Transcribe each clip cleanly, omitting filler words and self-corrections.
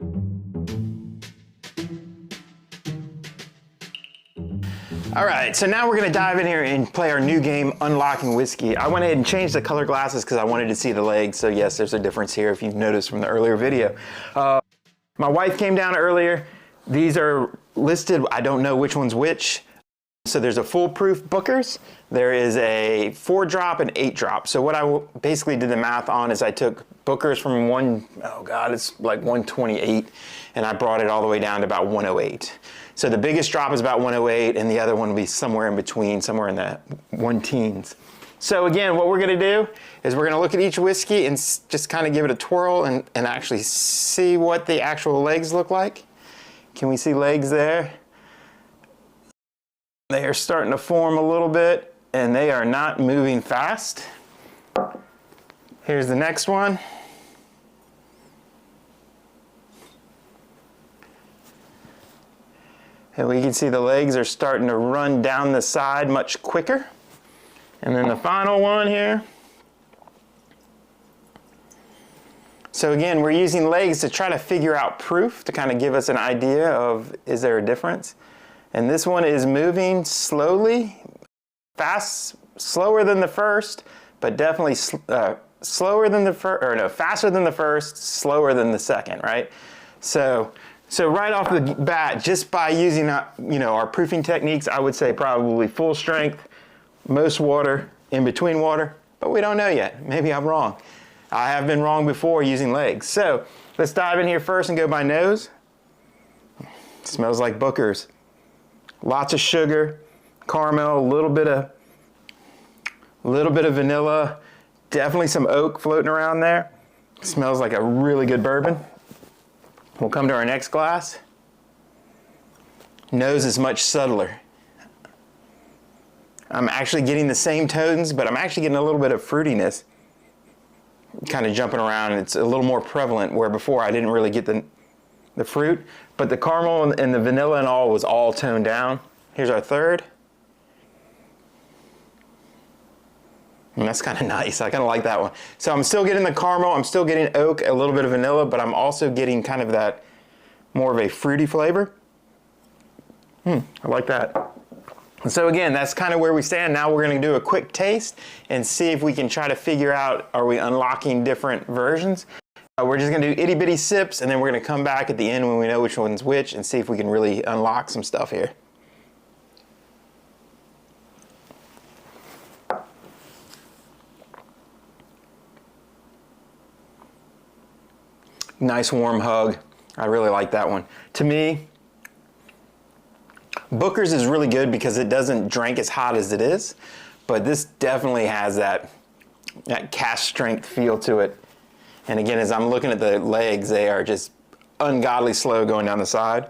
All right, so now we're gonna dive in here and play our new game, Unlocking Whiskey. I went ahead and changed the color glasses because I wanted to see the legs, so yes, there's a difference here if you've noticed from the earlier video. My wife came down earlier. These are listed, I don't know which one's which. So there's a foolproof Booker's, there is a 4-drop and 8-drop. So what I basically did the math on is I took Booker's from it's like 128, and I brought it all the way down to about 108. So the biggest drop is about 108, and the other one will be somewhere in between, somewhere in the 1-teens. So again, what we're gonna do is we're gonna look at each whiskey and just kind of give it a twirl and actually see what the actual legs look like. Can we see legs there? They are starting to form a little bit, and they are not moving fast. Here's the next one. And we can see the legs are starting to run down the side much quicker. And then the final one here. So again, we're using legs to try to figure out proof, to kind of give us an idea of, is there a difference? And this one is moving slowly, slower than the first, but definitely slower than the first, or no, faster than the first, slower than the second, right? So right off the bat, just by using our proofing techniques, I would say probably full strength, most water, in between water, but we don't know yet. Maybe I'm wrong. I have been wrong before using legs. So let's dive in here first and go by nose. Smells like Booker's. Lots of sugar, caramel, a little bit of vanilla, definitely some oak floating around there. Smells like a really good bourbon. We'll come to our next glass. Nose is much subtler. I'm actually getting the same tones, but I'm actually getting a little bit of fruitiness kind of jumping around. It's a little more prevalent, where before I didn't really get the fruit, but the caramel and the vanilla and all was all toned down. Here's our third. And that's kind of nice. I kind of like that one. So I'm still getting the caramel, I'm still getting oak, a little bit of vanilla, but I'm also getting kind of that more of a fruity flavor. I like that. And so again, that's kind of where we stand. Now we're going to do a quick taste and see if we can try to figure out, are we unlocking different versions? We're just going to do itty bitty sips, and then we're going to come back at the end when we know which one's which and see if we can really unlock some stuff here. Nice warm hug. I really like that one. To me, Booker's is really good because it doesn't drink as hot as it is, but this definitely has that cask strength feel to it. And again, as I'm looking at the legs, they are just ungodly slow going down the side.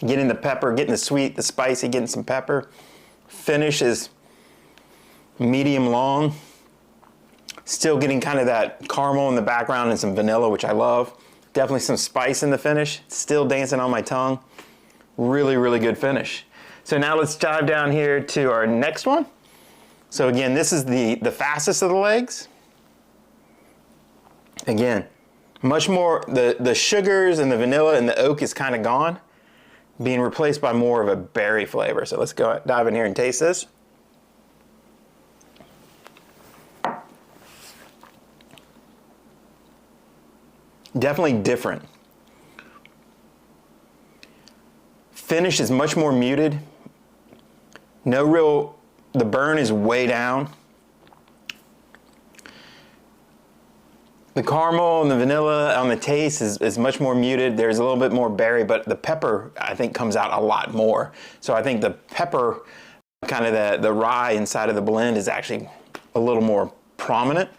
Getting the pepper, getting the sweet, the spicy, getting some pepper. Finish is medium long. Still getting kind of that caramel in the background and some vanilla, which I love. Definitely some spice in the finish. Still dancing on my tongue. Really, really good finish. So now let's dive down here to our next one. So again, this is the fastest of the legs. Again, much more, the sugars and the vanilla and the oak is kind of gone, being replaced by more of a berry flavor. So let's go dive in here and taste this. Definitely different. Finish is much more muted. The burn is way down. The caramel and the vanilla on the taste is much more muted. There's a little bit more berry, but the pepper, I think, comes out a lot more. So I think the pepper, kind of the rye inside of the blend, is actually a little more prominent.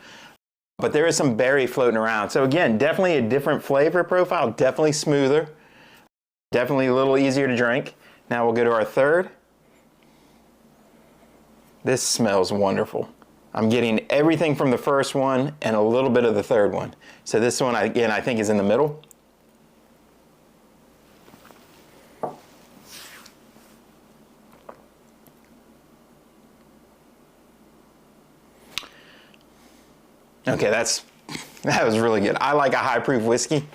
But there is some berry floating around. So again, definitely a different flavor profile, definitely smoother, definitely a little easier to drink. Now we'll go to our third. This smells wonderful. I'm getting everything from the first one and a little bit of the third one. So this one, again, I think is in the middle. Okay, that was really good. I like a high proof whiskey,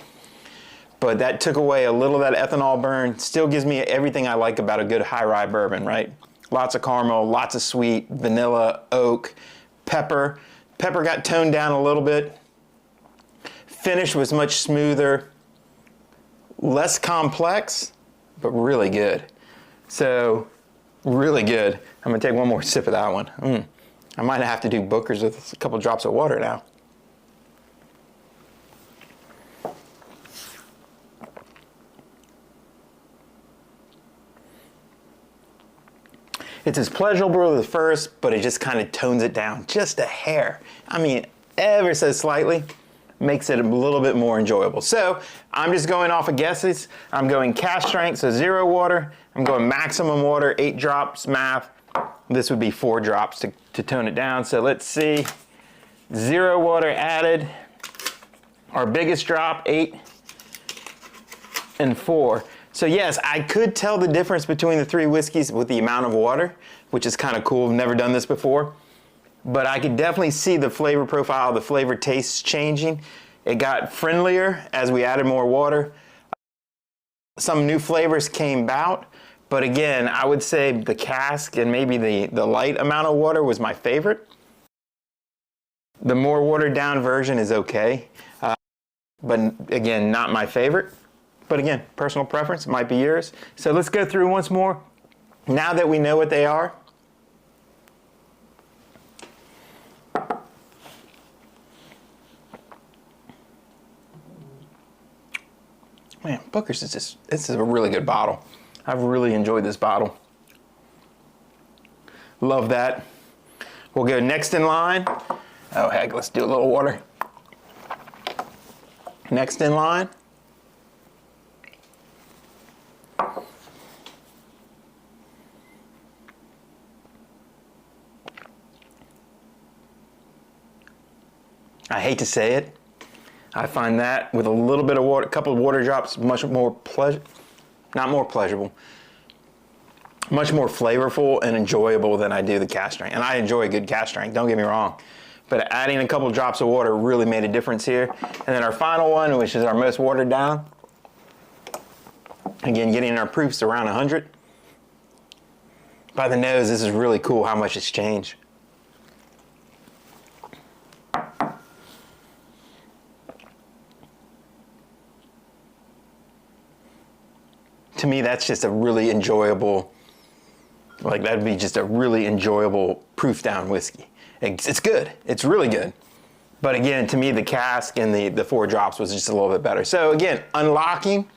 but that took away a little of that ethanol burn. Still gives me everything I like about a good high rye bourbon, right? Lots of caramel, lots of sweet, vanilla, oak, pepper. Pepper got toned down a little bit. Finish was much smoother, less complex, but really good. So, really good. I'm gonna take one more sip of that one. I might have to do Booker's with a couple drops of water now. It's as pleasurable as the first, but it just kind of tones it down just a hair. I mean, ever so slightly, makes it a little bit more enjoyable. So I'm just going off of guesses. I'm going cask strength, so 0 water. I'm going maximum water, 8 drops, math. This would be 4 drops to tone it down. So let's see, 0 water added. Our biggest drop, 8 and 4. So yes, I could tell the difference between the 3 whiskeys with the amount of water, which is kind of cool. I've never done this before. But I could definitely see the flavor profile, the flavor tastes changing. It got friendlier as we added more water. Some new flavors came about, but again, I would say the cask and maybe the light amount of water was my favorite. The more watered down version is okay, but again, not my favorite. But again, personal preference, might be yours. So let's go through once more. Now that we know what they are, man, Booker's is this is a really good bottle. I've really enjoyed this bottle. Love that. We'll go next in line. Oh heck, let's do a little water. Next in line. I hate to say it. I find that with a little bit of water, a couple of water drops, much more not more pleasurable, much more flavorful and enjoyable than I do the cask strength. And I enjoy a good cask strength, don't get me wrong. But adding a couple of drops of water really made a difference here. And then our final one, which is our most watered down. Again, getting our proofs around 100. By the nose, this is really cool how much it's changed. To me, that's just a really enjoyable, like that'd be just a really enjoyable proof down whiskey. It's good, it's really good. But again, to me, the cask and the 4 drops was just a little bit better. So again, unlocking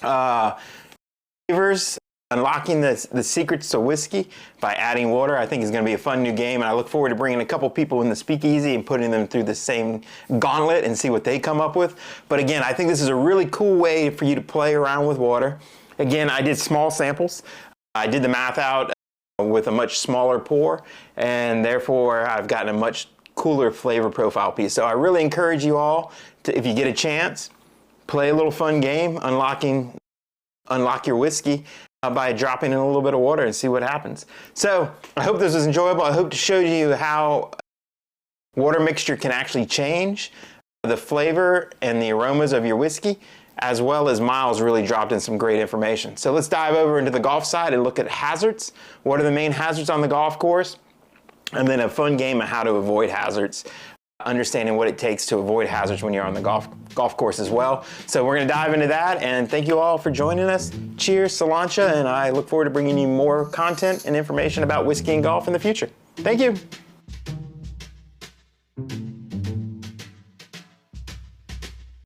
flavors, unlocking the secrets to whiskey by adding water, I think is gonna be a fun new game. And I look forward to bringing a couple people in the speakeasy and putting them through the same gauntlet and see what they come up with. But again, I think this is a really cool way for you to play around with water. Again, I did small samples. I did the math out with a much smaller pour, and therefore I've gotten a much cooler flavor profile piece. So I really encourage you all to, if you get a chance, play a little fun game, unlock your whiskey by dropping in a little bit of water and see what happens. So I hope this was enjoyable. I hope to show you how water mixture can actually change the flavor and the aromas of your whiskey, as well as Miles really dropped in some great information. So let's dive over into the golf side and look at hazards. What are the main hazards on the golf course? And then a fun game of how to avoid hazards, understanding what it takes to avoid hazards when you're on the golf course as well. So we're gonna dive into that, and thank you all for joining us. Cheers, Solancha, and I look forward to bringing you more content and information about whiskey and golf in the future. Thank you.